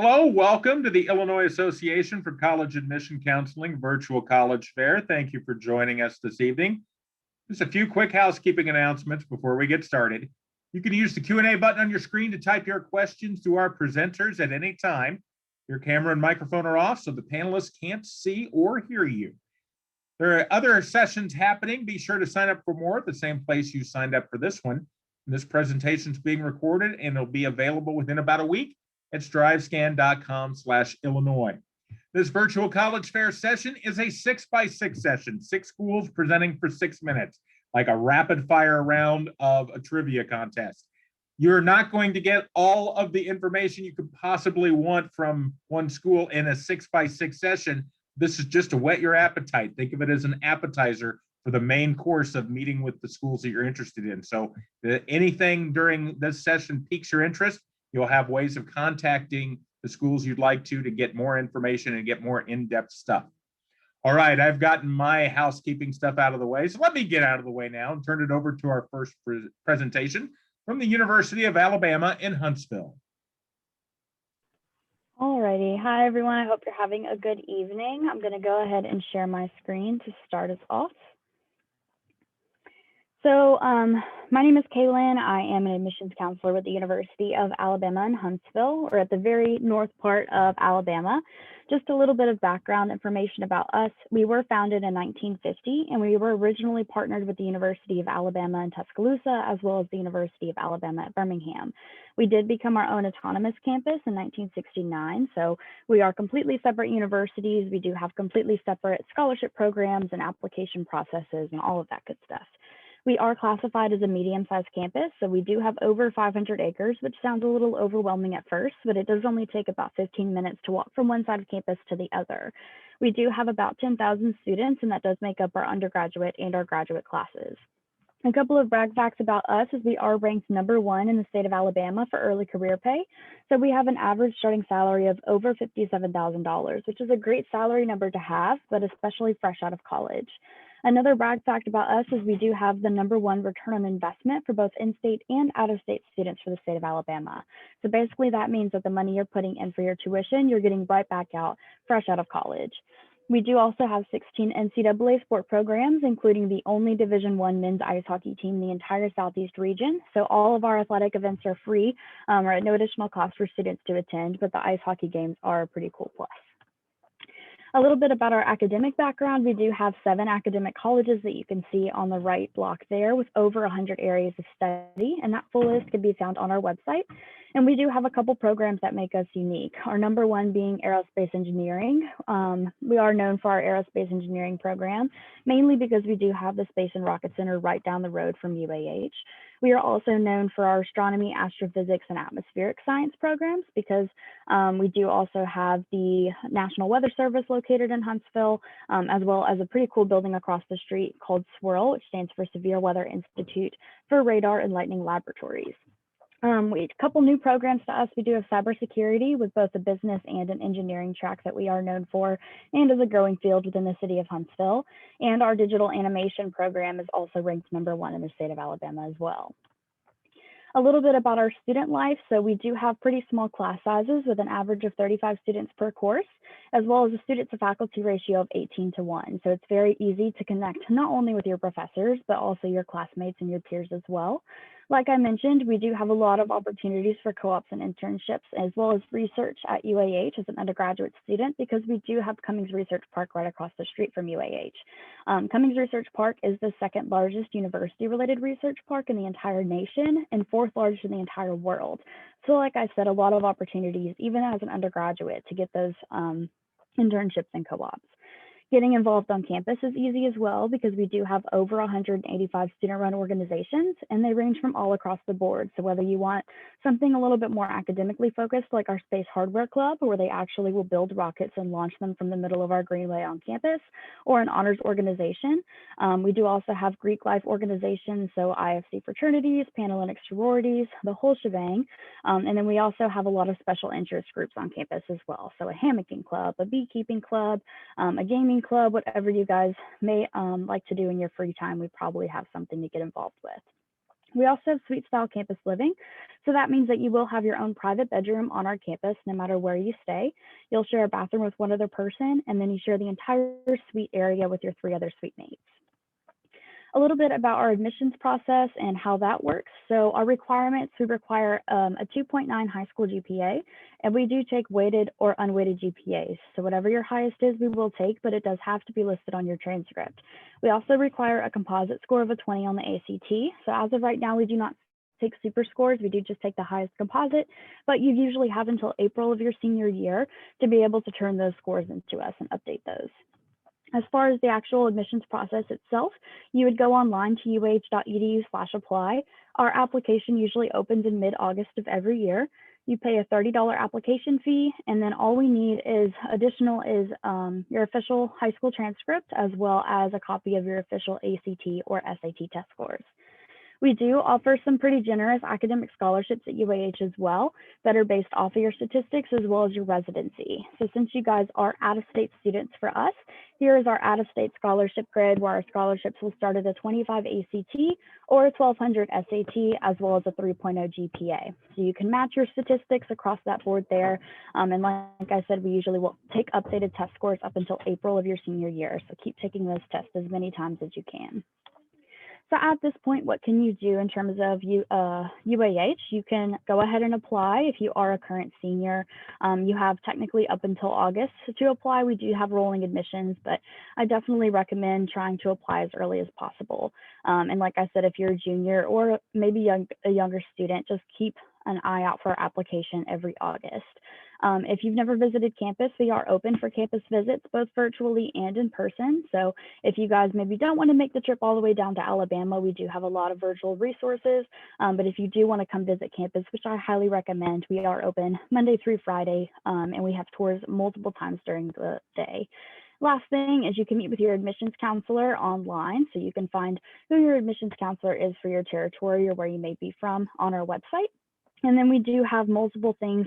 Hello, welcome to the Illinois Association for College Admission Counseling Virtual College Fair. Thank you for joining us this evening. Just a few quick housekeeping announcements before we get started. You can use the Q&A button on your screen to type your questions to our presenters at any time. Your camera and microphone are off so the panelists can't see or hear you. There are other sessions happening. Be sure to sign up for more at the same place you signed up for this one. This presentation is being recorded and it'll be available within about a week at strivescan.com/Illinois. This virtual college fair session is a 6x6 session, 6 schools presenting for 6 minutes, like a rapid fire round of a trivia contest. You're not going to get all of the information you could possibly want from one school in a 6x6 session. This is just to whet your appetite. Think of it as an appetizer for the main course of meeting with the schools that you're interested in. So anything during this session piques your interest, you'll have ways of contacting the schools you'd like to get more information and get more in-depth stuff. All right, I've gotten my housekeeping stuff out of the way, so let me get out of the way now and turn it over to our first presentation from the University of Alabama in Huntsville. All righty, hi everyone, I hope you're having a good evening. I'm gonna go ahead and share my screen to start us off. So my name is Kaylin. I am an admissions counselor with the University of Alabama in Huntsville. We're at the very north part of Alabama. Just a little bit of background information about us. We were founded in 1950, and we were originally partnered with the University of Alabama in Tuscaloosa, as well as the University of Alabama at Birmingham. We did become our own autonomous campus in 1969, so we are completely separate universities. We do have completely separate scholarship programs and application processes and all of that good stuff. We are classified as a medium-sized campus, so we do have over 500 acres, which sounds a little overwhelming at first, but it does only take about 15 minutes to walk from one side of campus to the other. We do have about 10,000 students, and that does make up our undergraduate and our graduate classes. A couple of brag facts about us is we are ranked #1 in the state of Alabama for early career pay. So we have an average starting salary of over $57,000, which is a great salary number to have, but especially fresh out of college. Another brag fact about us is we do have the #1 return on investment for both in-state and out-of-state students for the state of Alabama. So basically that means that the money you're putting in for your tuition, you're getting right back out fresh out of college. We do also have 16 NCAA sport programs, including the only Division I men's ice hockey team in the entire Southeast region. So all of our athletic events are free or at no additional cost for students to attend, but the ice hockey games are a pretty cool plus. A little bit about our academic background. We do have 7 academic colleges that you can see on the right block there with over 100 areas of study, and that full list can be found on our website. And we do have a couple programs that make us unique. Our #1 being aerospace engineering. We are known for our aerospace engineering program, mainly because we do have the Space and Rocket Center right down the road from UAH. We are also known for our astronomy, astrophysics, and atmospheric science programs because we do also have the National Weather Service located in Huntsville, as well as a pretty cool building across the street called SWIRL, which stands for Severe Weather Institute for Radar and Lightning Laboratories. A couple new programs to us. We do have cybersecurity with both a business and an engineering track that we are known for, and is a growing field within the city of Huntsville. And our digital animation program is also ranked #1 in the state of Alabama as well. A little bit about our student life. So we do have pretty small class sizes with an average of 35 students per course, as well as a student to faculty ratio of 18:1. So it's very easy to connect not only with your professors, but also your classmates and your peers as well. Like I mentioned, we do have a lot of opportunities for co-ops and internships, as well as research at UAH as an undergraduate student, because we do have Cummings Research Park right across the street from UAH. Cummings Research Park is the 2nd largest university-related research park in the entire nation and 4th largest in the entire world. So like I said, a lot of opportunities, even as an undergraduate, to get those internships and co-ops. Getting involved on campus is easy as well because we do have over 185 student-run organizations, and they range from all across the board. So whether you want something a little bit more academically focused, like our Space Hardware Club, where they actually will build rockets and launch them from the middle of our greenway on campus, or an honors organization. We do also have Greek life organizations, so IFC fraternities, Panhellenic sororities, the whole shebang. And then we also have a lot of special interest groups on campus as well. So a hammocking club, a beekeeping club, a gaming club, whatever you guys may like to do in your free time, we probably have something to get involved with. We also have suite style campus living. So that means that you will have your own private bedroom on our campus, no matter where you stay. You'll share a bathroom with one other person, and then you share the entire suite area with your 3 other suite mates. A little bit about our admissions process and how that works. So our requirements, we require a 2.9 high school GPA, and we do take weighted or unweighted GPAs. So whatever your highest is, we will take, but it does have to be listed on your transcript. We also require a composite score of a 20 on the ACT. So as of right now, we do not take super scores. We do just take the highest composite, but you usually have until April of your senior year to be able to turn those scores into us and update those. As far as the actual admissions process itself, you would go online to uh.edu/apply. Our application usually opens in mid-August of every year. You pay a $30 application fee, and then all we need is your official high school transcript, as well as a copy of your official ACT or SAT test scores. We do offer some pretty generous academic scholarships at UAH as well that are based off of your statistics as well as your residency. So since you guys are out-of-state students for us, here is our out-of-state scholarship grid, where our scholarships will start at a 25 ACT or a 1200 SAT, as well as a 3.0 GPA. So you can match your statistics across that board there. And like I said, we usually will take updated test scores up until April of your senior year. So keep taking those tests as many times as you can. So at this point, what can you do in terms of UAH? You can go ahead and apply if you are a current senior. You have technically up until August to apply. We do have rolling admissions, but I definitely recommend trying to apply as early as possible. And like I said, if you're a junior or maybe a younger student, just keep an eye out for our application every August. If you've never visited campus, we are open for campus visits, both virtually and in person. So if you guys maybe don't want to make the trip all the way down to Alabama, we do have a lot of virtual resources. But if you do want to come visit campus, which I highly recommend, we are open Monday through Friday, and we have tours multiple times during the day. Last thing is you can meet with your admissions counselor online. So you can find who your admissions counselor is for your territory or where you may be from on our website. And then we do have multiple things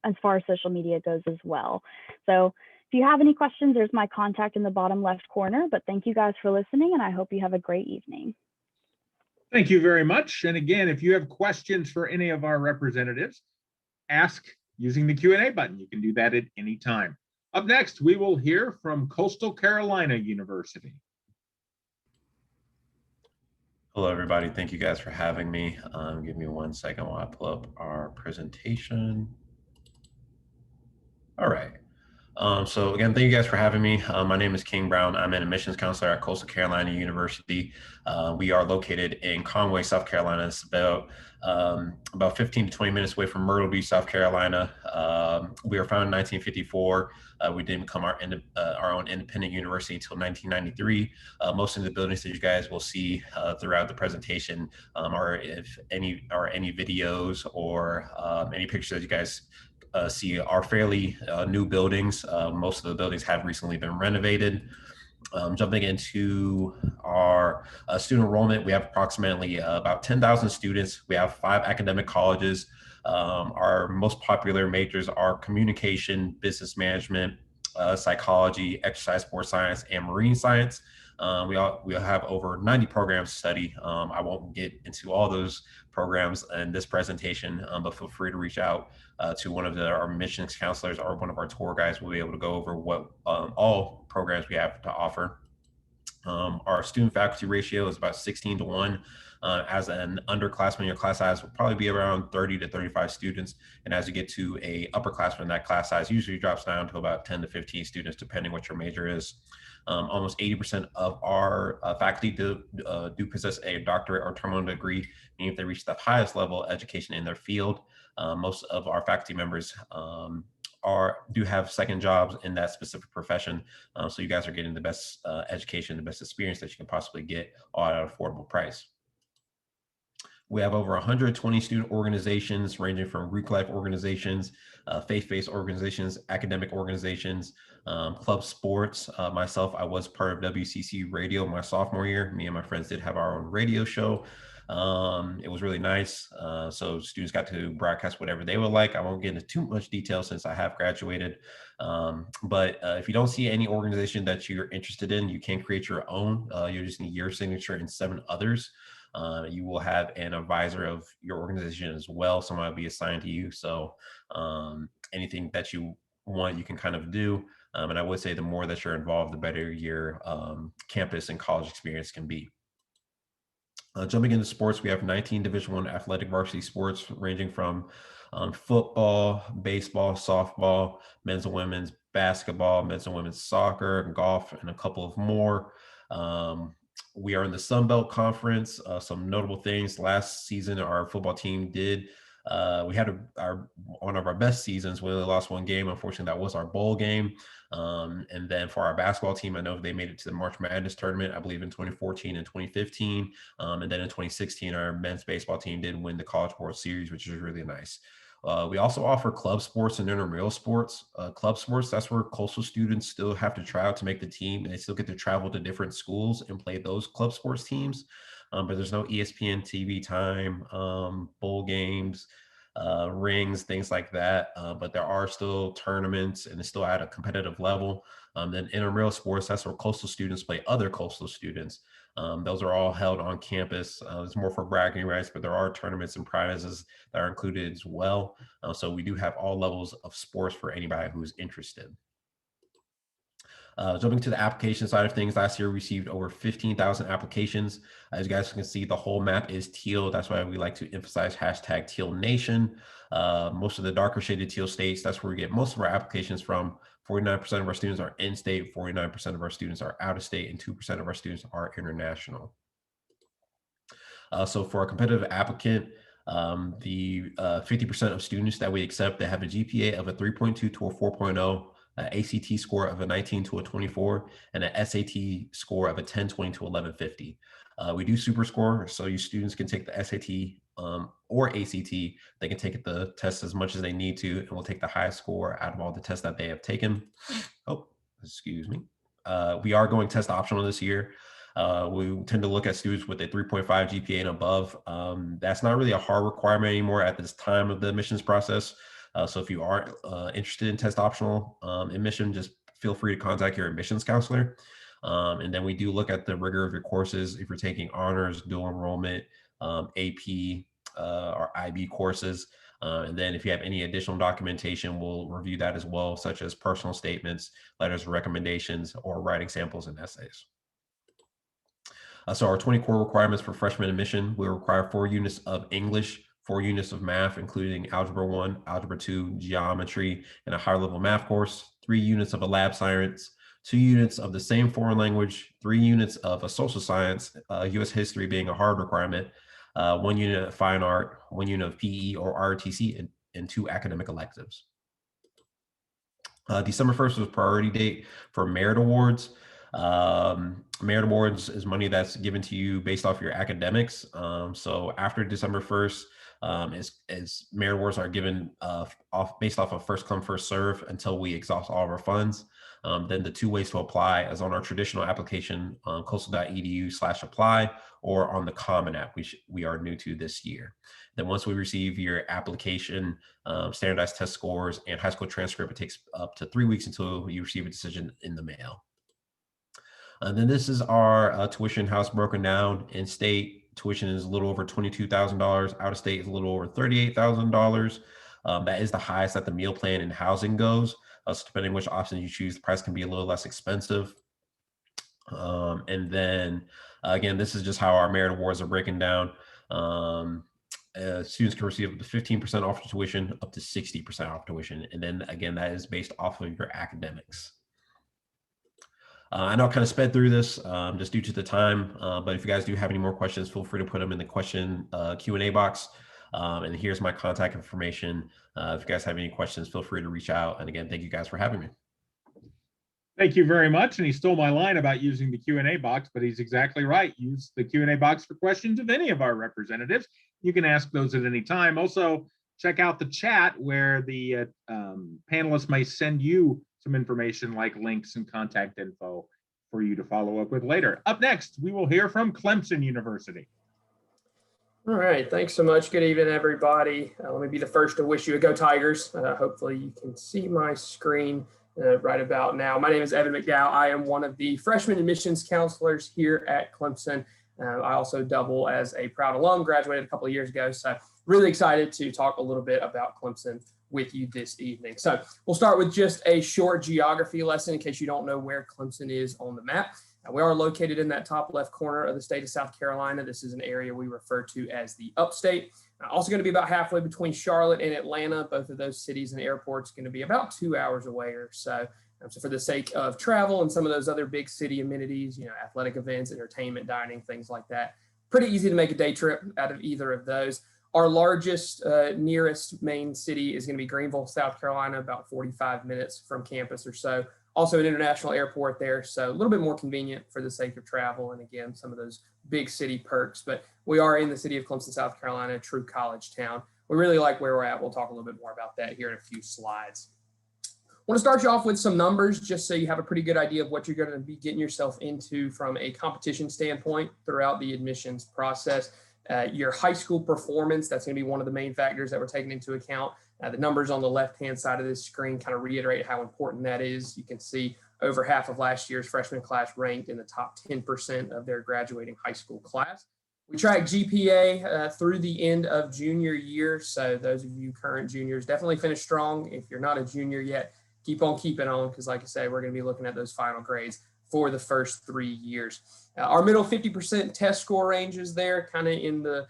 as far as social media goes as well. So if you have any questions, there's my contact in the bottom left corner. But thank you guys for listening, and I hope you have a great evening. Thank you very much. And again, if you have questions for any of our representatives, ask using the Q&A button. You can do that at any time. Up next, we will hear from Coastal Carolina University. Hello, everybody. Thank you guys for having me. Give me 1 second while I pull up our presentation. All right. So again, thank you guys for having me. My name is King Brown. I'm an admissions counselor at Coastal Carolina University. We are located in Conway, South Carolina. It's about 15 to 20 minutes away from Myrtle Beach, South Carolina. We were founded in 1954. We didn't become our own independent university until 1993. Most of the buildings that you guys will see throughout the presentation are any videos or any pictures that you guys see are fairly new buildings. Most of the buildings have recently been renovated. Jumping into our student enrollment, we have approximately about 10,000 students. We have 5 academic colleges. Our most popular majors are communication, business management, psychology, exercise sports science, and marine science. We have over 90 programs to study. I won't get into all those programs in this presentation, but feel free to reach out to one of our admissions counselors or one of our tour guides. We'll be able to go over what all programs we have to offer. Our student faculty ratio is about 16 to 1. As an underclassman, your class size will probably be around 30 to 35 students. And as you get to a upperclassman, that class size usually drops down to about 10 to 15 students, depending what your major is. Almost 80% of our faculty do possess a doctorate or terminal degree, meaning if they reach the highest level of education in their field. Most of our faculty members do have second jobs in that specific profession. So you guys are getting the best education, the best experience that you can possibly get, all at an affordable price. We have over 120 student organizations ranging from Greek life organizations, faith-based organizations, academic organizations, club sports. Myself, I was part of WCC Radio my sophomore year. Me and my friends did have our own radio show. It was really nice. So students got to broadcast whatever they would like. I won't get into too much detail since I have graduated. But if you don't see any organization that you're interested in, you can create your own. You just need your signature and 7 others. You will have an advisor of your organization as well. Someone will be assigned to you. So anything that you want, you can kind of do. And I would say the more that you're involved, the better your campus and college experience can be. Jumping into sports, we have 19 Division I athletic varsity sports ranging from football, baseball, softball, men's and women's basketball, men's and women's soccer, golf, and a couple of more. We are in the Sun Belt Conference. Some notable things: last season, our football team did. We had one of our best seasons. We only lost one game. Unfortunately, that was our bowl game. And then for our basketball team, I know they made it to the March Madness tournament, I believe in 2014 and 2015. And then in 2016, our men's baseball team did win the College World Series, which is really nice. We also offer club sports and intramural sports. Club sports, that's where coastal students still have to try out to make the team, and they still get to travel to different schools and play those club sports teams. But there's no ESPN TV time, bowl games, rings, things like that. But there are still tournaments, and it's still at a competitive level. Then intramural sports, that's where coastal students play other coastal students. Those are all held on campus. It's more for bragging rights, but there are tournaments and prizes that are included as well. So we do have all levels of sports for anybody who's interested. Jumping to the application side of things, last year we received over 15,000 applications. As you guys can see, the whole map is teal. That's why we like to emphasize hashtag Teal Nation. Most of the darker shaded teal states, that's where we get most of our applications from. 49% of our students are in-state, 49% of our students are out-of-state, and 2% of our students are international. So for a competitive applicant, the 50% of students that we accept that have a GPA of a 3.2 to a 4.0, an ACT score of a 19 to a 24, and an SAT score of a 1020 to 1150. We do super score, so you students can take the SAT or ACT. They can take the test as much as they need to, and we'll take the highest score out of all the tests that they have taken. Oh, excuse me. We are going test optional this year. We tend to look at students with a 3.5 GPA and above. That's not really a hard requirement anymore at this time of the admissions process. So if you are interested in test optional admission, just feel free to contact your admissions counselor. And then we do look at the rigor of your courses. If you're taking honors, dual enrollment, AP, or IB courses. And then if you have any additional documentation, we'll review that as well, such as personal statements, letters of recommendations, or writing samples and essays. So our 20 core requirements for freshman admission, we require 4 units of English, 4 units of math, including Algebra 1, Algebra 2, Geometry, and a higher level math course, 3 units of a lab science, 2 units of the same foreign language, 3 units of a social science, US history being a hard requirement, 1 unit of fine art, 1 unit of PE or ROTC, and 2 academic electives. December 1st was priority date for merit awards. Merit awards is money that's given to you based off your academics. So after December 1st, as merit awards are given based off of first come, first serve until we exhaust all of our funds. Then the 2 ways to apply is on our traditional application, coastal.edu/apply, or on the Common App, which we are new to this year. Then once we receive your application, standardized test scores, and high school transcript, it takes up to 3 weeks until you receive a decision in the mail. And then this is our tuition, how it's broken down. In state, tuition is a little over $22,000. Out of state is a little over $38,000. That is the highest that the meal plan and housing goes. So depending which option you choose, the price can be a little less expensive. And then again, this is just how our merit awards are breaking down. Students can receive up to 15% off tuition, up to 60% off tuition. And then again, that is based off of your academics. I know I kind of sped through this just due to the time, but if you guys do have any more questions, feel free to put them in the question Q&A box. And here's my contact information. If you guys have any questions, feel free to reach out. And again, thank you guys for having me. Thank you very much. And he stole my line about using the Q&A box, but he's exactly right. Use the Q&A box for questions of any of our representatives. You can ask those at any time. Also, check out the chat where the panelists may send you some information like links and contact info for you to follow up with later. Up next, we will hear from Clemson University. All right, thanks so much. Good evening, everybody. Let me be the first to wish you a go Tigers. Hopefully you can see my screen right about now. My name is Evan McDowell. I am one of the freshman admissions counselors here at Clemson. I also double as a proud alum, graduated a couple of years ago. So really excited to talk a little bit about Clemson with you this evening. So we'll start with just a short geography lesson in case you don't know where Clemson is on the map. We are located in that top left corner of the state of South Carolina. This is an area we refer to as the upstate. Also going to be about halfway between Charlotte and Atlanta. Both of those cities and airports going to be about 2 hours away or so. So for the sake of travel and some of those other big city amenities, athletic events, entertainment, dining, things like that, pretty easy to make a day trip out of either of those. Our largest, nearest main city is going to be Greenville, South Carolina, about 45 minutes from campus or so. Also an international airport there, so a little bit more convenient for the sake of travel. And again, some of those big city perks, but we are in the city of Clemson, South Carolina, a true college town. We really like where we're at. We'll talk a little bit more about that here in a few slides. I want to start you off with some numbers just so you have a pretty good idea of what you're going to be getting yourself into from a competition standpoint throughout the admissions process. Your high school performance, that's going to be one of the main factors that we're taking into account. The numbers on the left-hand side of this screen kind of reiterate how important that is. You can see over half of last year's freshman class ranked in the top 10% of their graduating high school class. We track GPA through the end of junior year. So those of you current juniors definitely finish strong. If you're not a junior yet, keep on keeping on because like I say, we're going to be looking at those final grades for the first 3 years. Our middle 50% test score range is there, kind of in the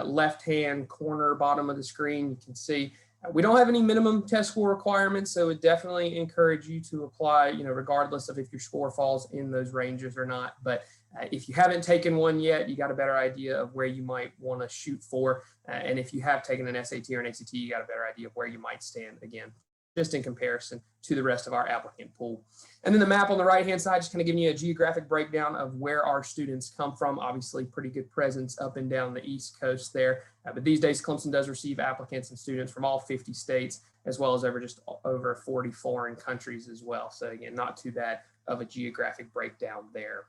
left-hand corner bottom of the screen. You can see we don't have any minimum test score requirements, so it definitely encourage you to apply, regardless of if your score falls in those ranges or not. But if you haven't taken one yet, you got a better idea of where you might want to shoot for. And if you have taken an SAT or an ACT, you got a better idea of where you might stand again, just in comparison to the rest of our applicant pool. And then the map on the right-hand side, just kind of giving you a geographic breakdown of where our students come from. Obviously, pretty good presence up and down the East Coast there. But these days, Clemson does receive applicants and students from all 50 states, as well as over 40 foreign countries as well. So again, not too bad of a geographic breakdown there.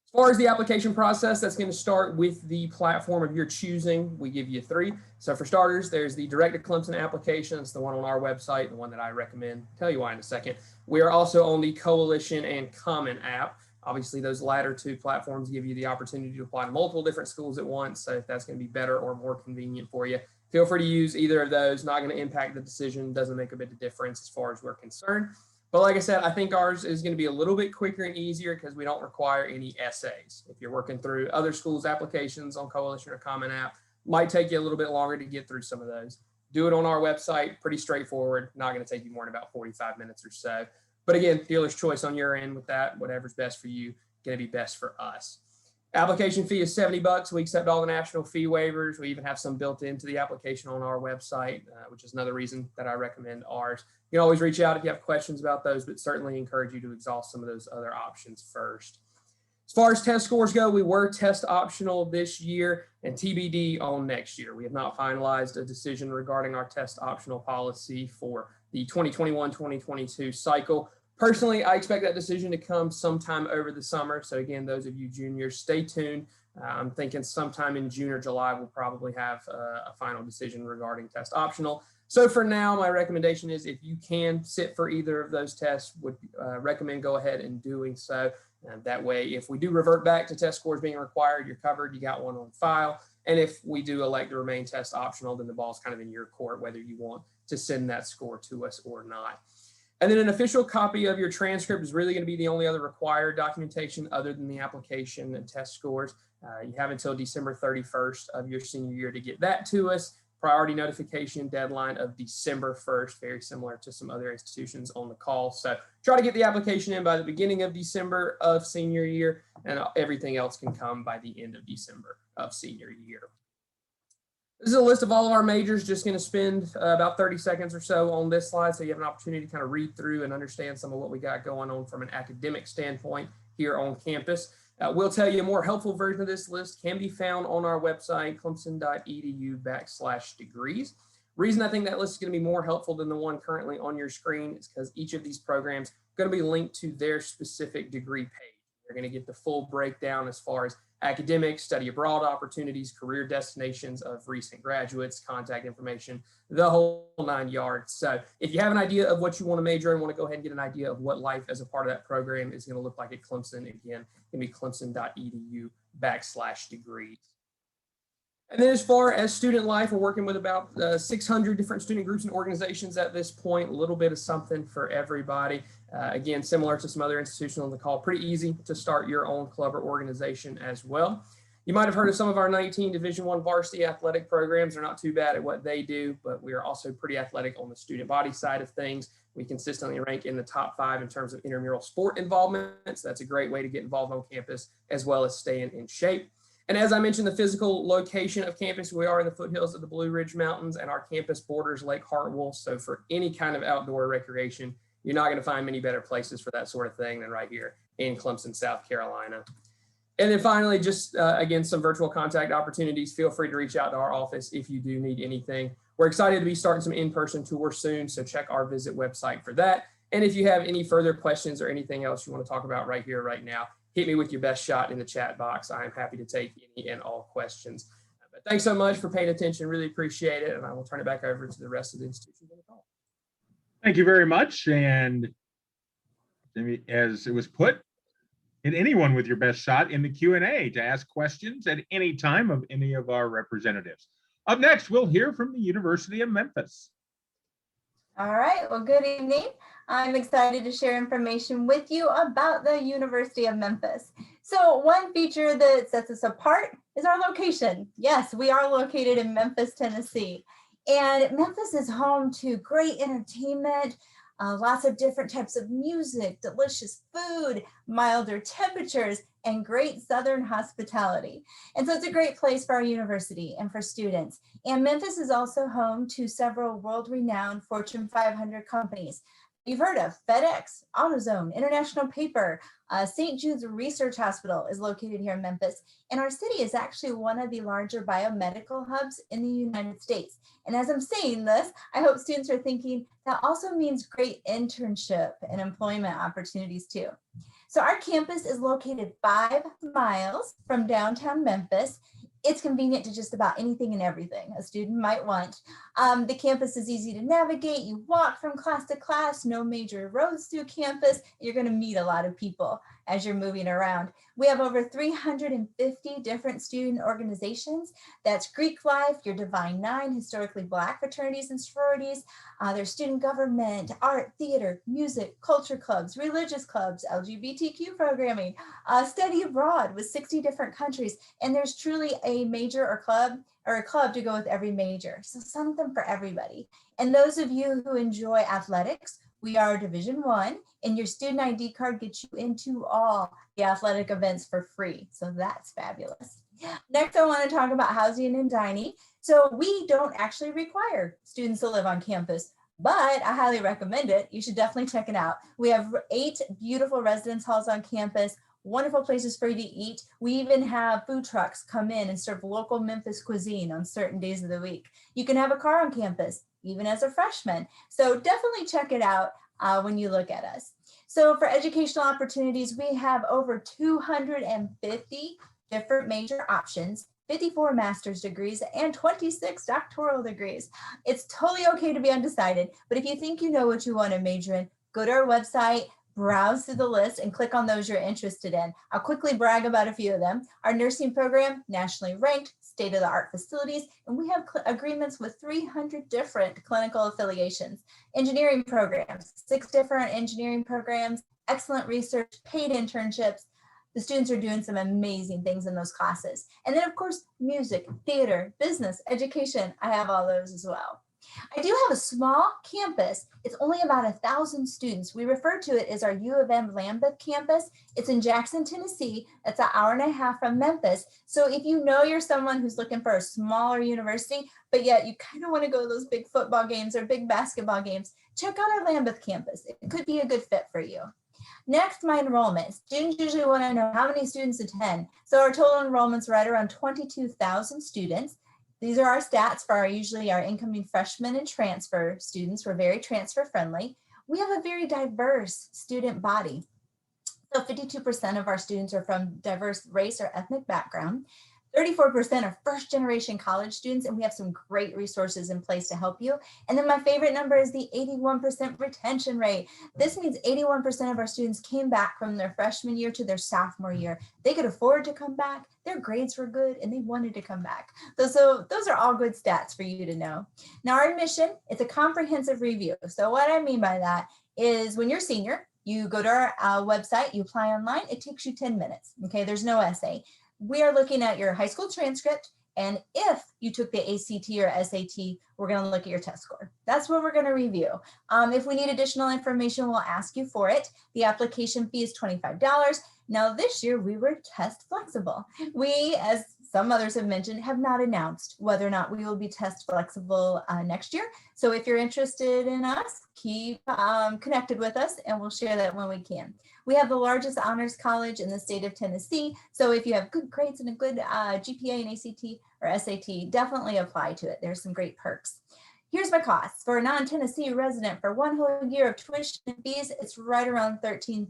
As far as the application process, that's going to start with the platform of your choosing. We give you 3. So for starters, there's the Direct to Clemson application. It's the one on our website, the one that I recommend. Tell you why in a second. We are also on the Coalition and Common app. Obviously, those latter 2 platforms give you the opportunity to apply to multiple different schools at once. So if that's going to be better or more convenient for you, feel free to use either of those. Not going to impact the decision. Doesn't make a bit of difference as far as we're concerned. But like I said, I think ours is going to be a little bit quicker and easier because we don't require any essays. If you're working through other schools' applications on Coalition or Common App, might take you a little bit longer to get through some of those. Do it on our website, pretty straightforward, not going to take you more than about 45 minutes or so. But again, dealer's choice on your end with that, whatever's best for you, going to be best for us. Application fee is $70. We accept all the national fee waivers. We even have some built into the application on our website, which is another reason that I recommend ours. You can always reach out if you have questions about those, but certainly encourage you to exhaust some of those other options first. As far as test scores go, we were test optional this year and TBD on next year. We have not finalized a decision regarding our test optional policy for the 2021-2022 cycle. Personally, I expect that decision to come sometime over the summer. So again, those of you juniors, stay tuned. I'm thinking sometime in June or July, we'll probably have a final decision regarding test optional. So for now, my recommendation is if you can sit for either of those tests, would recommend go ahead and doing so. And that way, if we do revert back to test scores being required, you're covered, you got one on file. And if we do elect to remain test optional, then the ball's kind of in your court, whether you want to send that score to us or not. And then an official copy of your transcript is really going to be the only other required documentation other than the application and test scores. You have until December 31st of your senior year to get that to us. Priority notification deadline of December 1st, very similar to some other institutions on the call. So try to get the application in by the beginning of December of senior year, and everything else can come by the end of December of senior year. This is a list of all of our majors. Just going to spend about 30 seconds or so on this slide so you have an opportunity to kind of read through and understand some of what we got going on from an academic standpoint here on campus. We'll tell you a more helpful version of this list can be found on our website, clemson.edu/degrees. Reason I think that list is going to be more helpful than the one currently on your screen is because each of these programs are going to be linked to their specific degree page. You're going to get the full breakdown as far as academics, study abroad opportunities, career destinations of recent graduates, contact information, the whole 9 yards. So if you have an idea of what you want to major in, want to go ahead and get an idea of what life as a part of that program is going to look like at Clemson, again, it can be clemson.edu /degrees. And then as far as student life, we're working with about 600 different student groups and organizations at this point, a little bit of something for everybody. Again, similar to some other institutions on the call, pretty easy to start your own club or organization as well. You might have heard of some of our 19 Division I varsity athletic programs. They're not too bad at what they do, but we are also pretty athletic on the student body side of things. We consistently rank in the top 5 in terms of intramural sport involvement. So that's a great way to get involved on campus as well as staying in shape. And as I mentioned, the physical location of campus, we are in the foothills of the Blue Ridge Mountains, and our campus borders Lake Hartwell. So for any kind of outdoor recreation, you're not going to find many better places for that sort of thing than right here in Clemson, South Carolina. And then finally, just again, some virtual contact opportunities. Feel free to reach out to our office if you do need anything. We're excited to be starting some in-person tours soon, so check our visit website for that. And if you have any further questions or anything else you want to talk about right here, right now, hit me with your best shot in the chat box. I am happy to take any and all questions. But thanks so much for paying attention. Really appreciate it. And I will turn it back over to the rest of the institutions on the call. Thank you very much. And as it was put, hit anyone with your best shot in the Q&A to ask questions at any time of any of our representatives. Up next, we'll hear from the University of Memphis. All right, well, good evening. I'm excited to share information with you about the University of Memphis. So one feature that sets us apart is our location. Yes, we are located in Memphis, Tennessee. And Memphis is home to great entertainment, lots of different types of music, delicious food, milder temperatures, and great Southern hospitality. And so it's a great place for our university and for students. And Memphis is also home to several world-renowned Fortune 500 companies. You've heard of FedEx, AutoZone, International Paper, St. Jude's Research Hospital is located here in Memphis. And our city is actually one of the larger biomedical hubs in the United States. And as I'm saying this, I hope students are thinking that also means great internship and employment opportunities too. So our campus is located 5 miles from downtown Memphis. It's convenient to just about anything and everything a student might want. The campus is easy to navigate. You walk from class to class, no major roads through campus. You're going to meet a lot of people as you're moving around. We have over 350 different student organizations. That's Greek Life, your Divine Nine, historically Black fraternities and sororities. There's student government, art, theater, music, culture clubs, religious clubs, LGBTQ programming, study abroad with 60 different countries. And there's truly a major or a club to go with every major. So something for everybody. And those of you who enjoy athletics, we are Division I, and your student ID card gets you into all the athletic events for free. So that's fabulous. Next, I want to talk about housing and dining. So we don't actually require students to live on campus, but I highly recommend it. You should definitely check it out. We have 8 beautiful residence halls on campus, wonderful places for you to eat. We even have food trucks come in and serve local Memphis cuisine on certain days of the week. You can have a car on campus, even as a freshman. So definitely check it out when you look at us. So for educational opportunities, we have over 250 different major options, 54 master's degrees, and 26 doctoral degrees. It's totally okay to be undecided, but if you think you know what you want to major in, go to our website, browse through the list and click on those you're interested in. I'll quickly brag about a few of them. Our nursing program, nationally ranked, state-of-the-art facilities, and we have agreements with 300 different clinical affiliations. Engineering programs, 6 different engineering programs, excellent research, paid internships. The students are doing some amazing things in those classes. And then of course, music, theater, business, education, I have all those as well. I do have a small campus. It's only about 1,000 students. We refer to it as our U of M Lambeth campus. It's in Jackson, Tennessee. That's an hour and a half from Memphis. So if you know you're someone who's looking for a smaller university, but yet you kind of want to go to those big football games or big basketball games, check out our Lambeth campus. It could be a good fit for you. Next, my enrollment. Students usually want to know how many students attend. So our total enrollment's right around 22,000 students. These are our stats for usually our incoming freshmen and transfer students. We're very transfer friendly. We have a very diverse student body. So 52% of our students are from diverse race or ethnic background. 34% are first-generation college students, and we have some great resources in place to help you. And then my favorite number is the 81% retention rate. This means 81% of our students came back from their freshman year to their sophomore year. They could afford to come back, their grades were good, and they wanted to come back. So those are all good stats for you to know. Now, our admission, it's a comprehensive review. So what I mean by that is when you're a senior, you go to our website, you apply online, it takes you 10 minutes, okay? There's no essay. We are looking at your high school transcript, and if you took the ACT or SAT, we're going to look at your test score. That's what we're going to review. If we need additional information, we'll ask you for it. The application fee is $25. Now, this year we were test flexible. We, as some others have mentioned, have not announced whether or not we will be test flexible next year. So if you're interested in us, keep connected with us, and we'll share that when we can. We have the largest honors college in the state of Tennessee. So if you have good grades and a good GPA in ACT or SAT, definitely apply to it. There's some great perks. Here's my cost. For a non-Tennessee resident for one whole year of tuition and fees, it's right around $13,000.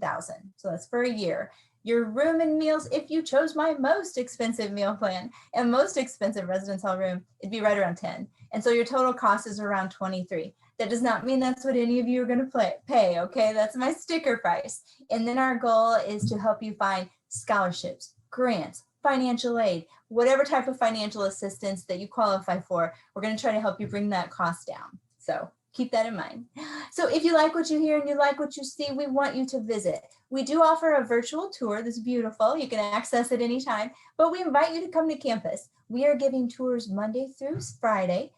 So that's for a year. Your room and meals, if you chose my most expensive meal plan and most expensive residence hall room, it'd be right around 10. And so your total cost is around 23. That does not mean that's what any of you are going to pay, okay? That's my sticker price. And then our goal is to help you find scholarships, grants, financial aid, whatever type of financial assistance that you qualify for. We're going to try to help you bring that cost down. So keep that in mind. So if you like what you hear and you like what you see, we want you to visit. We do offer a virtual tour that's beautiful. You can access it anytime, but we invite you to come to campus. We are giving tours Monday through Friday,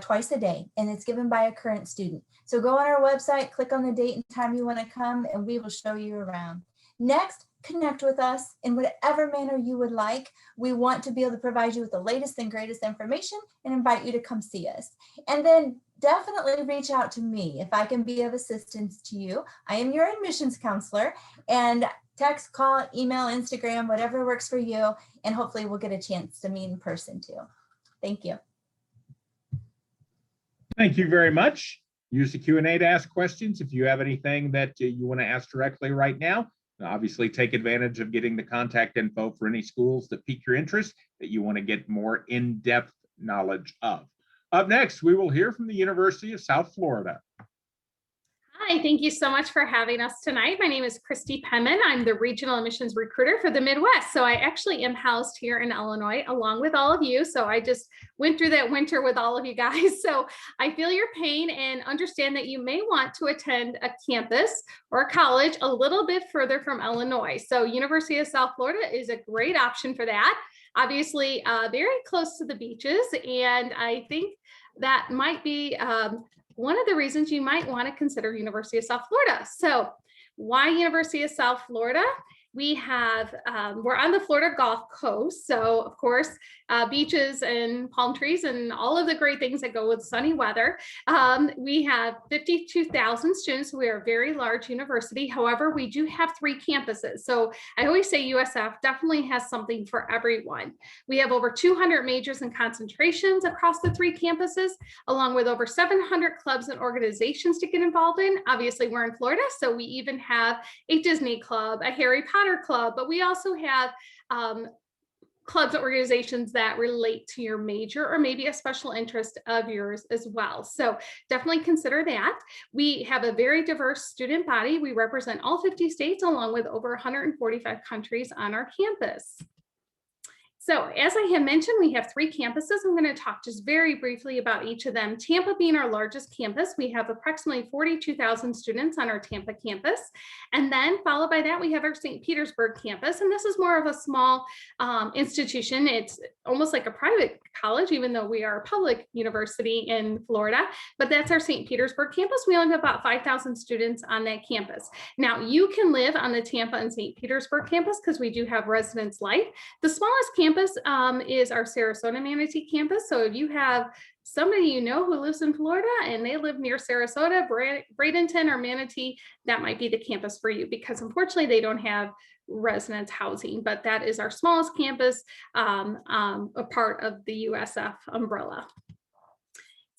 twice a day, and it's given by a current student. So go on our website, click on the date and time you want to come, and we will show you around. Next, connect with us in whatever manner you would like. We want to be able to provide you with the latest and greatest information and invite you to come see us. And then definitely reach out to me if I can be of assistance to you. I am your admissions counselor, and text, call, email, Instagram, whatever works for you. And hopefully we'll get a chance to meet in person too. Thank you. Thank you very much. Use the Q&A to ask questions. If you have anything that you want to ask directly right now, obviously take advantage of getting the contact info for any schools that pique your interest that you want to get more in-depth knowledge of. Up next, we will hear from the University of South Florida. Hi, thank you so much for having us tonight. My name is Christy Penman. I'm the regional admissions recruiter for the Midwest. So I actually am housed here in Illinois along with all of you. So I just went through that winter with all of you guys. So I feel your pain and understand that you may want to attend a campus or a college a little bit further from Illinois. So University of South Florida is a great option for that. Obviously, very close to the beaches. And I think that might be one of the reasons you might want to consider University of South Florida. So why University of South Florida? We have, we're on the Florida Gulf Coast. So of course, beaches and palm trees and all of the great things that go with sunny weather. We have 52,000 students. We are a very large university. However, we do have 3 campuses. So I always say USF definitely has something for everyone. We have over 200 majors and concentrations across the 3 campuses, along with over 700 clubs and organizations to get involved in. Obviously, we're in Florida, so we even have a Disney club, a Harry Potter club, but we also have clubs and organizations that relate to your major or maybe a special interest of yours as well. So definitely consider that. We have a very diverse student body. We represent all 50 states along with over 145 countries on our campus. So as I had mentioned, we have 3 campuses. I'm going to talk just very briefly about each of them. Tampa being our largest campus, we have approximately 42,000 students on our Tampa campus. And then followed by that, we have our St. Petersburg campus. And this is more of a small institution. It's almost like a private college, even though we are a public university in Florida. But that's our St. Petersburg campus. We only have about 5,000 students on that campus. Now, you can live on the Tampa and St. Petersburg campus because we do have residence life. The smallest campus is our Sarasota Manatee campus. So if you have somebody you know who lives in Florida and they live near Sarasota, Bradenton, or Manatee, that might be the campus for you because unfortunately they don't have residence housing, but that is our smallest campus, a part of the USF umbrella.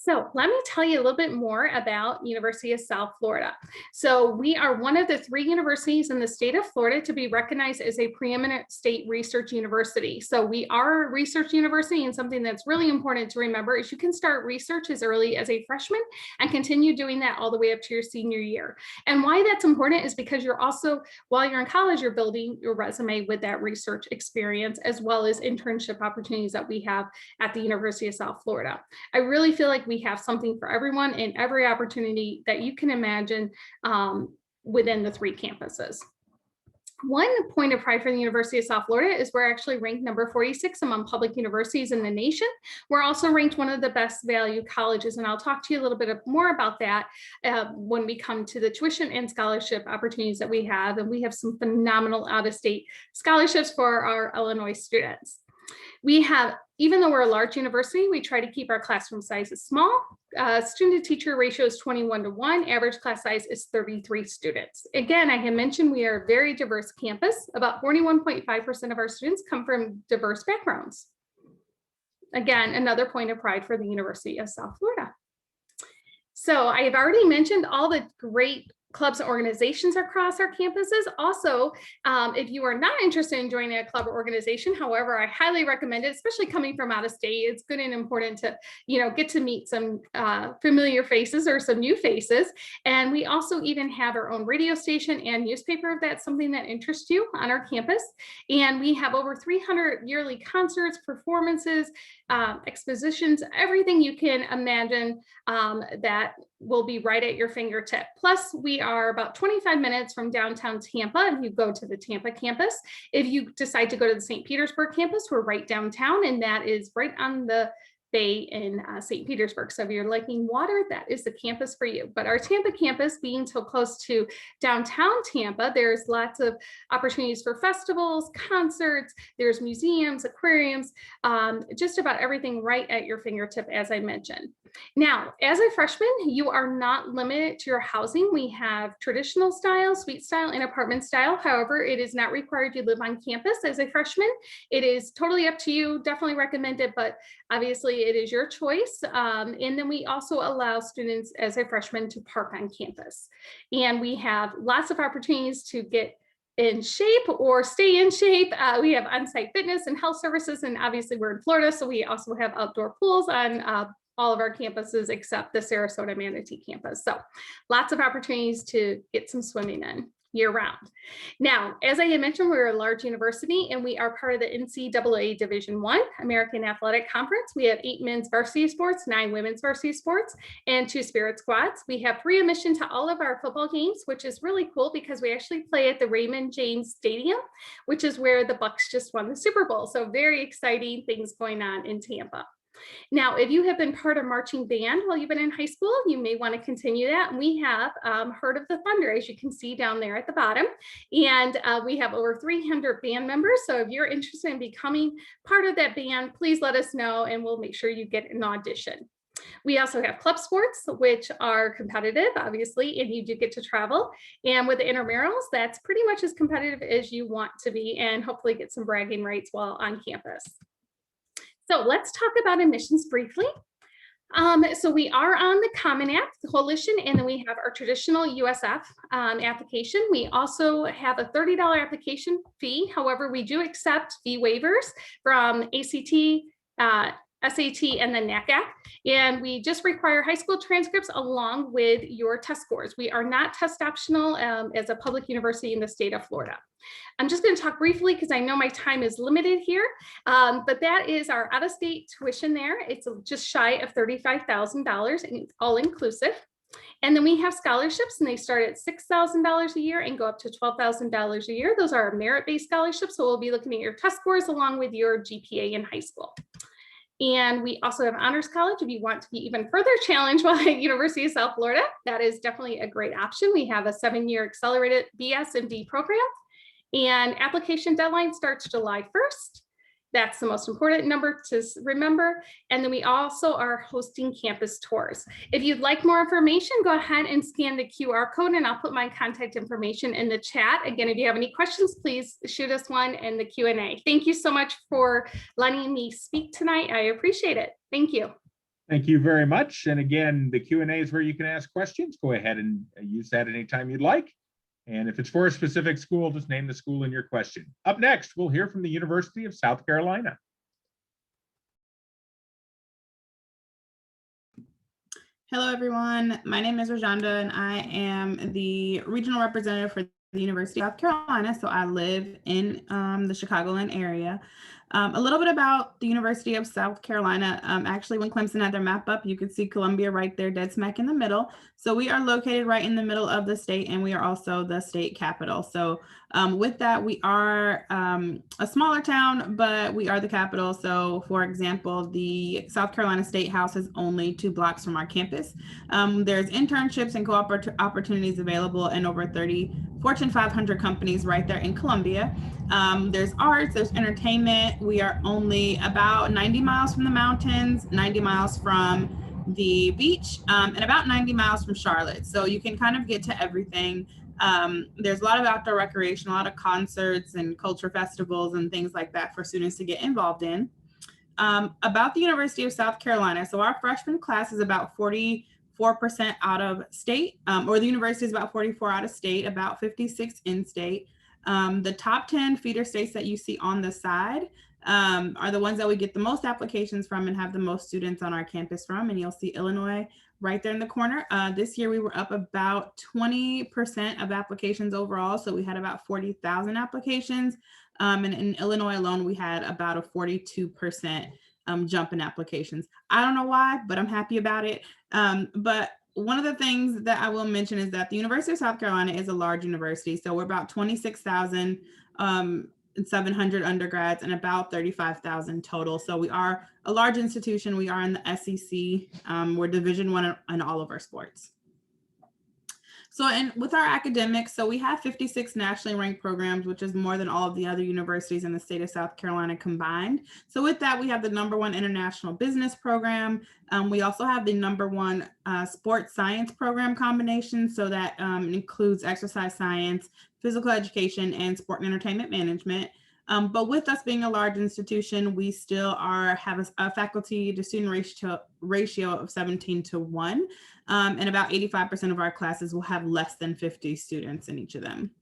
So let me tell you a little bit more about University of South Florida. So we are one of the 3 universities in the state of Florida to be recognized as a preeminent state research university. So we are a research university, and something that's really important to remember is you can start research as early as a freshman and continue doing that all the way up to your senior year. And why that's important is because you're also, while you're in college, you're building your resume with that research experience, as well as internship opportunities that we have at the University of South Florida. I really feel like we have something for everyone and every opportunity that you can imagine within the 3 campuses. One point of pride for the University of South Florida is we're actually ranked number 46 among public universities in the nation. We're also ranked one of the best value colleges, and I'll talk to you a little bit more about that when we come to the tuition and scholarship opportunities that we have. And we have some phenomenal out-of-state scholarships for our Illinois students. We have, even though we're a large university, we try to keep our classroom sizes small. Student to teacher ratio is 21:1. Average class size is 33 students. Again, I had mentioned we are a very diverse campus. About 41.5% of our students come from diverse backgrounds. Again, another point of pride for the University of South Florida. So I have already mentioned all the great clubs and organizations across our campuses. Also, if you are not interested in joining a club or organization, however, I highly recommend it, especially coming from out of state. It's good and important to, get to meet some familiar faces or some new faces. And we also even have our own radio station and newspaper if that's something that interests you on our campus. And we have over 300 yearly concerts, performances, expositions, everything you can imagine that will be right at your fingertip. Plus, we are about 25 minutes from downtown Tampa if you go to the Tampa campus. If you decide to go to the St. Petersburg campus, we're right downtown, and that is right on the bay in St. Petersburg. So if you're liking water, that is the campus for you. But our Tampa campus, being so close to downtown Tampa, there's lots of opportunities for festivals, concerts, there's museums, aquariums, just about everything right at your fingertip, as I mentioned. Now, as a freshman, you are not limited to your housing. We have traditional style, suite style, and apartment style. However, it is not required you live on campus as a freshman. It is totally up to you. Definitely recommend it, but obviously it is your choice. And then we also allow students as a freshman to park on campus. And we have lots of opportunities to get in shape or stay in shape. We have on-site fitness and health services, and obviously we're in Florida, so we also have outdoor pools on all of our campuses except the Sarasota Manatee campus. So lots of opportunities to get some swimming in year round. Now, as I had mentioned, we're a large university and we are part of the NCAA Division I American Athletic Conference. We have 8 men's varsity sports, 9 women's varsity sports, and 2 spirit squads. We have free admission to all of our football games, which is really cool because we actually play at the Raymond James Stadium, which is where the Bucs just won the Super Bowl. So very exciting things going on in Tampa. Now, if you have been part of marching band while you've been in high school, you may want to continue that. And we have Heard of the Thunder, as you can see down there at the bottom. And we have over 300 band members. So if you're interested in becoming part of that band, please let us know and we'll make sure you get an audition. We also have club sports, which are competitive, obviously, and you do get to travel. And with the intramurals, that's pretty much as competitive as you want to be and hopefully get some bragging rights while on campus. So let's talk about admissions briefly. So we are on the Common App Coalition, and then we have our traditional USF application. We also have a $30 application fee. However, we do accept fee waivers from ACT, SAT, and the Ncaa, and we just require high school transcripts along with your test scores. We are not test optional as a public university in the state of Florida. I'm just going to talk briefly because I know my time is limited here, but that is our out-of-state tuition there. It's just shy of $35,000 and it's all inclusive. And then we have scholarships, and they start at $6,000 a year and go up to $12,000 a year. Those are merit-based scholarships, so we'll be looking at your test scores along with your GPA in high school. And we also have Honors College if you want to be even further challenged while at University of South Florida. That is definitely a great option. We have a 7-year accelerated BS and D program. And application deadline starts July 1st. That's the most important number to remember. And then we also are hosting campus tours. If you'd like more information, go ahead and scan the QR code and I'll put my contact information in the chat. Again, if you have any questions, please shoot us one in the Q&A. Thank you so much for letting me speak tonight. I appreciate it. Thank you. Thank you very much. And again, the Q&A is where you can ask questions. Go ahead and use that anytime you'd like. And if it's for a specific school, just name the school in your question. Up next, we'll hear from the University of South Carolina. Hello, everyone. My name is Rajanda, and I am the regional representative for the University of South Carolina. So I live in the Chicagoland area. A little bit about the University of South Carolina. Actually, when Clemson had their map up, you could see Columbia right there, dead smack in the middle. So we are located right in the middle of the state, and we are also the state capital. So with that, we are a smaller town, but we are the capital. So for example, the South Carolina State House is only 2 blocks from our campus. There's internships and opportunities available in over 30 Fortune 500 companies right there in Columbia. There's arts, there's entertainment. We are only about 90 miles from the mountains, 90 miles from the beach, and about 90 miles from Charlotte. So you can kind of get to everything. There's a lot of outdoor recreation, a lot of concerts and culture festivals and things like that for students to get involved in. About the University of South Carolina. So our freshman class is about 44% out of state, or the university is about 44 out of state, about 56 in state. The top 10 feeder states that you see on the side are the ones that we get the most applications from and have the most students on our campus from. And you'll see Illinois right there in the corner. This year we were up about 20% of applications overall. So we had about 40,000 applications. And in Illinois alone, we had about a 42% jump in applications. I don't know why, but I'm happy about it. But one of the things that I will mention is that the University of South Carolina is a large university. So we're about 26,700 undergrads and about 35,000 total. So we are a large institution. We are in the SEC. We're Division I in all of our sports. So, and with our academics, so we have 56 nationally ranked programs, which is more than all of the other universities in the state of South Carolina combined. So with that, we have the #1 international business program. We also have the #1 sports science program combination. So that includes exercise science, physical education, and sport and entertainment management. But with us being a large institution, we still have a faculty to student ratio of 17:1. And about 85% of our classes will have less than 50 students in each of them.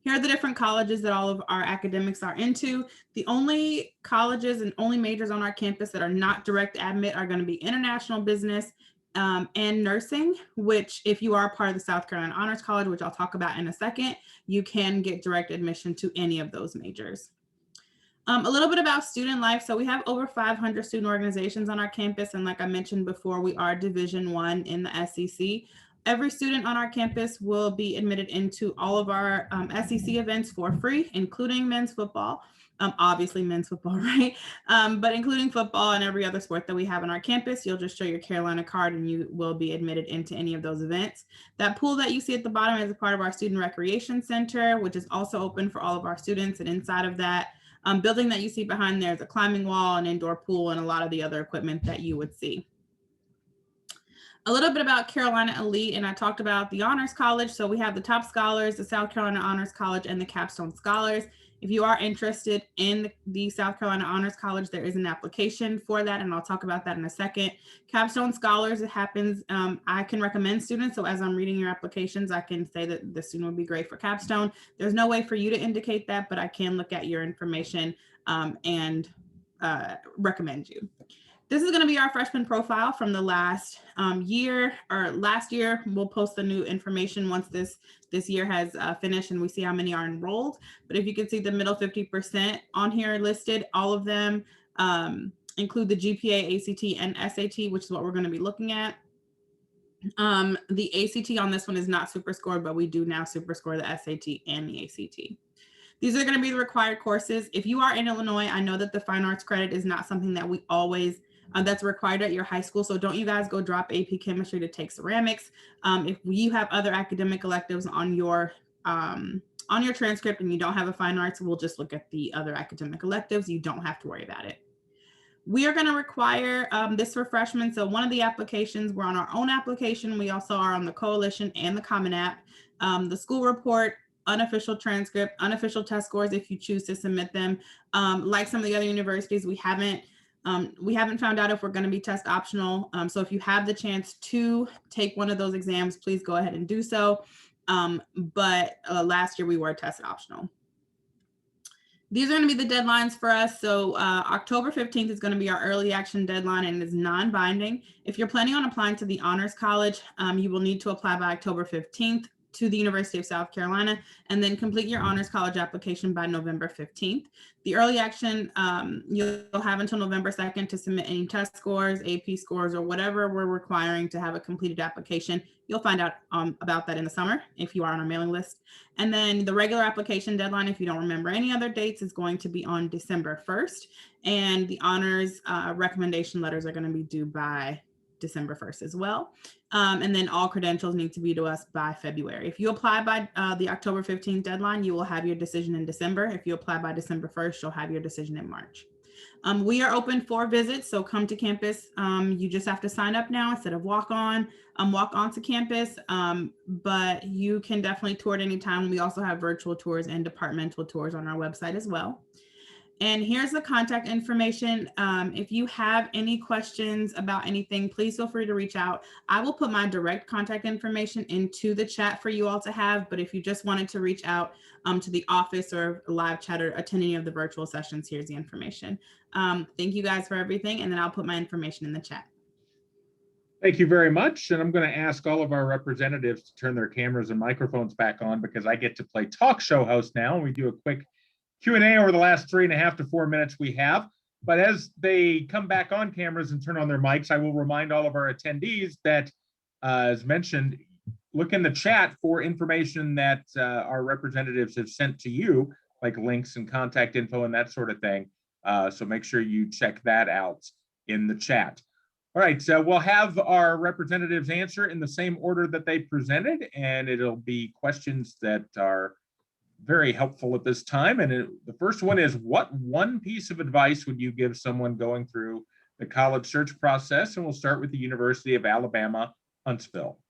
Here are the different colleges that all of our academics are into. The only colleges and only majors on our campus that are not direct admit are going to be international business and nursing, which if you are part of the South Carolina Honors College, which I'll talk about in a second, you can get direct admission to any of those majors. A little bit about student life. So we have over 500 student organizations on our campus. And like I mentioned before, we are Division I in the SEC. Every student on our campus will be admitted into all of our SEC events for free, including men's football. Obviously men's football, right? But including football and every other sport that we have on our campus. You'll just show your Carolina card and you will be admitted into any of those events. That pool that you see at the bottom is a part of our Student Recreation Center, which is also open for all of our students. And inside of that building that you see behind there is a climbing wall, an indoor pool, and a lot of the other equipment that you would see. A little bit about Carolina Elite, and I talked about the Honors College. So we have the top scholars, the South Carolina Honors College, and the Capstone Scholars. If you are interested in the South Carolina Honors College, there is an application for that, and I'll talk about that in a second. Capstone Scholars, it happens, I can recommend students. So as I'm reading your applications, I can say that the student would be great for Capstone. There's no way for you to indicate that, but I can look at your information and recommend you. This is going to be our freshman profile from the last year, or last year. We'll post the new information once this year has finished and we see how many are enrolled. But if you can see the middle 50% on here listed, all of them include the GPA, ACT, and SAT, which is what we're going to be looking at. The ACT on this one is not super scored, but we do now super score the SAT and the ACT. These are going to be the required courses. If you are in Illinois, I know that the fine arts credit is not something that we always that's required at your high school. So don't you guys go drop AP chemistry to take ceramics. If you have other academic electives on your transcript and you don't have a fine arts, we'll just look at the other academic electives. You don't have to worry about it. We are going to require this for freshmen. So one of the applications, we're on our own application. We also are on the Coalition and the Common App. The school report, unofficial transcript, unofficial test scores if you choose to submit them. Like some of the other universities, we haven't We haven't found out if we're going to be test optional. So if you have the chance to take one of those exams, please go ahead and do so. But last year we were test optional. These are going to be the deadlines for us. So October 15th is going to be our early action deadline, and it's non-binding. If you're planning on applying to the Honors College, you will need to apply by October 15th to the University of South Carolina, and then complete your Honors College application by November 15th. The early action, you'll have until November 2nd to submit any test scores, AP scores, or whatever we're requiring to have a completed application. You'll find out about that in the summer if you are on our mailing list. And then the regular application deadline, if you don't remember any other dates, is going to be on December 1st. And the honors recommendation letters are going to be due by December 1st as well. And then all credentials need to be to us by February. If you apply by the October 15th deadline, you will have your decision in December. If you apply by December 1st, you'll have your decision in March. We are open for visits, so come to campus. You just have to sign up now instead of walk onto campus, but you can definitely tour at any time. We also have virtual tours and departmental tours on our website as well. And here's the contact information. If you have any questions about anything, please feel free to reach out. I will put my direct contact information into the chat for you all to have, but if you just wanted to reach out to the office or live chat or attend any of the virtual sessions, here's the information. Thank you guys for everything, and then I'll put my information in the chat. Thank you very much. And I'm going to ask all of our representatives to turn their cameras and microphones back on because I get to play talk show host now. We do a quick Q&A over the last 3.5 to 4 minutes we have. But as they come back on cameras and turn on their mics, I will remind all of our attendees that, as mentioned, look in the chat for information that our representatives have sent to you, like links and contact info and that sort of thing. So make sure you check that out in the chat. All right, so we'll have our representatives answer in the same order that they presented, and it'll be questions that are very helpful at this time. And the first one is, what one piece of advice would you give someone going through the college search process? And we'll start with the University of Alabama, Huntsville.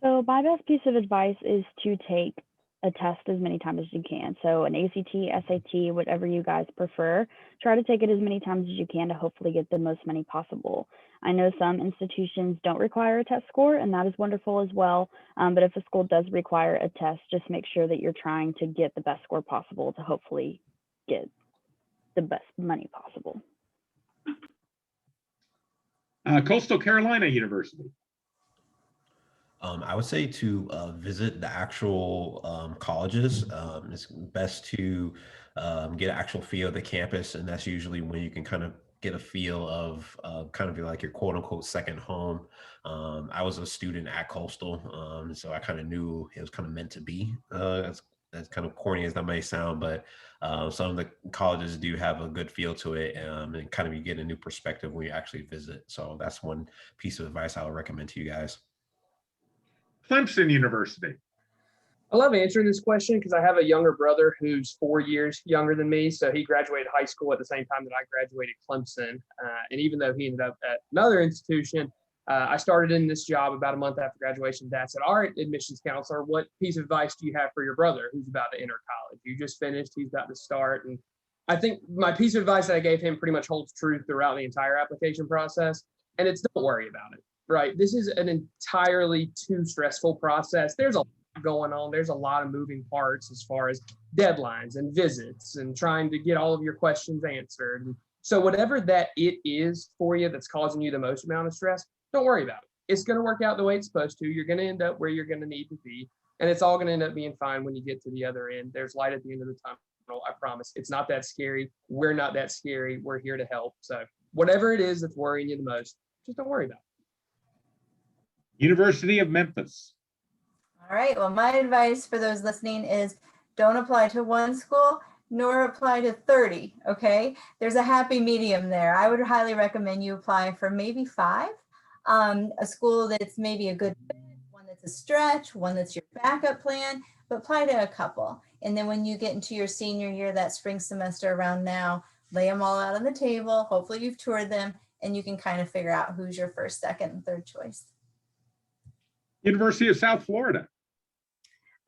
So my best piece of advice is to take a test as many times as you can. So an ACT, SAT, whatever you guys prefer, try to take it as many times as you can to hopefully get the most money possible. I know some institutions don't require a test score, and that is wonderful as well. But if a school does require a test, just make sure that you're trying to get the best score possible to hopefully get the best money possible. Coastal Carolina University. I would say to visit the actual colleges. It's best to get an actual feel of the campus, and that's usually when you can kind of get a feel of kind of like your quote unquote second home. I was a student at Coastal, so I kind of knew it was kind of meant to be. That's kind of corny as that may sound, but some of the colleges do have a good feel to it, and kind of you get a new perspective when you actually visit. So that's one piece of advice I would recommend to you guys. Clemson University. I love answering this question because I have a younger brother who's 4 years younger than me. So he graduated high school at the same time that I graduated Clemson. And even though he ended up at another institution, I started in this job about a month after graduation. Dad said, all right, admissions counselor, what piece of advice do you have for your brother who's about to enter college? You just finished, he's about to start. And I think my piece of advice that I gave him pretty much holds true throughout the entire application process. And it's don't worry about it, right? This is an entirely too stressful process. There's a lot going on. There's a lot of moving parts as far as deadlines and visits and trying to get all of your questions answered. And so whatever that it is for you that's causing you the most amount of stress, don't worry about it. It's going to work out the way it's supposed to. You're going to end up where you're going to need to be. And it's all going to end up being fine when you get to the other end. There's light at the end of the tunnel. I promise. It's not that scary. We're not that scary. We're here to help. So whatever it is that's worrying you the most, just don't worry about it. University of Memphis. All right, well, my advice for those listening is don't apply to one school, nor apply to 30, okay? There's a happy medium there. I would highly recommend you apply for maybe 5. A school that's maybe a good fit, one that's a stretch, one that's your backup plan, but apply to a couple. And then when you get into your senior year, that spring semester around now, lay them all out on the table. Hopefully you've toured them, and you can kind of figure out who's your first, second, and third choice. University of South Florida.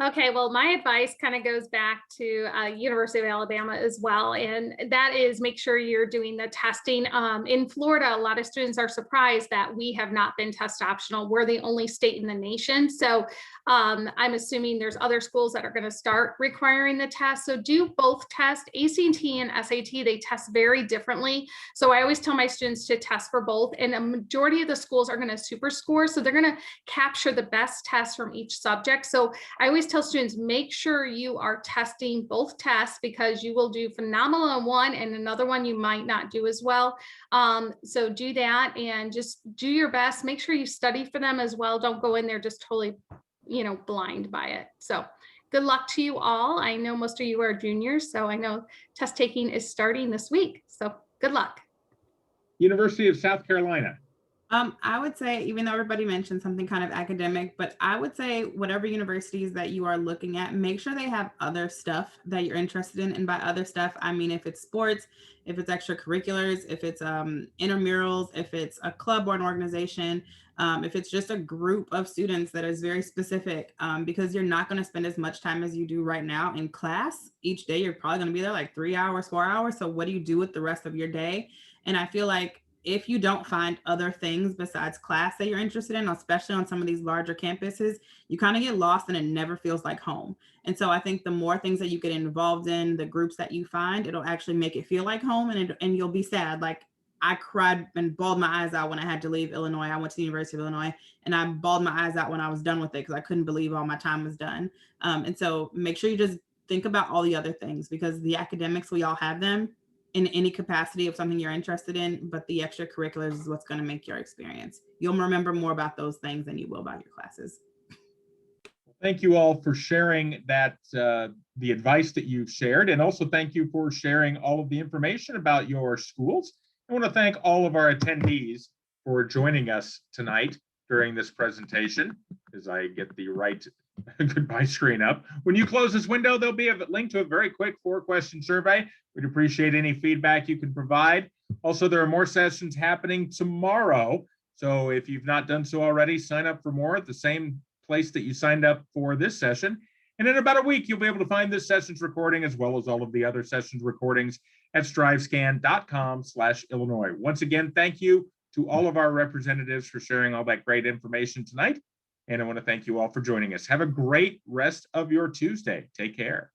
Okay, well, my advice kind of goes back to University of Alabama as well, and that is make sure you're doing the testing. In Florida, a lot of students are surprised that we have not been test optional. We're the only state in the nation, so I'm assuming there's other schools that are going to start requiring the test. So do both tests, ACT and SAT. They test very differently. So I always tell my students to test for both, and a majority of the schools are going to super score, so they're going to capture the best tests from each subject. So I always tell students, make sure you are testing both tests, because you will do phenomenal on one and another one you might not do as well. So do that and just do your best. Make sure you study for them as well. Don't go in there just totally, blind by it. So good luck to you all. I know most of you are juniors, so I know test taking is starting this week. So good luck. University of South Carolina. I would say, even though everybody mentioned something kind of academic, but I would say whatever universities that you are looking at, make sure they have other stuff that you're interested in. And by other stuff, I mean, if it's sports, if it's extracurriculars, if it's intramurals, if it's a club or an organization, if it's just a group of students that is very specific, because you're not going to spend as much time as you do right now in class. Each day, you're probably going to be there like 3 hours, 4 hours. So what do you do with the rest of your day? And I feel like if you don't find other things besides class that you're interested in, especially on some of these larger campuses, you kind of get lost and it never feels like home. And so I think the more things that you get involved in, the groups that you find, it'll actually make it feel like home, and you'll be sad. Like I cried and bawled my eyes out when I had to leave Illinois. I went to the University of Illinois, and I bawled my eyes out when I was done with it because I couldn't believe all my time was done. And so make sure you just think about all the other things, because the academics, we all have them in any capacity of something you're interested in, but the extracurriculars is what's going to make your experience. You'll remember more about those things than you will about your classes. Thank you all for sharing that, the advice that you've shared, and also thank you for sharing all of the information about your schools. I want to thank all of our attendees for joining us tonight during this presentation, as I get the right goodbye screen up. When you close this window, there'll be a link to a very quick 4-question survey. We'd appreciate any feedback you can provide. Also, there are more sessions happening tomorrow. So if you've not done so already, sign up for more at the same place that you signed up for this session. And in about a week, you'll be able to find this session's recording as well as all of the other sessions recordings at strivescan.com/Illinois. Once again, thank you to all of our representatives for sharing all that great information tonight. And I want to thank you all for joining us. Have a great rest of your Tuesday. Take care.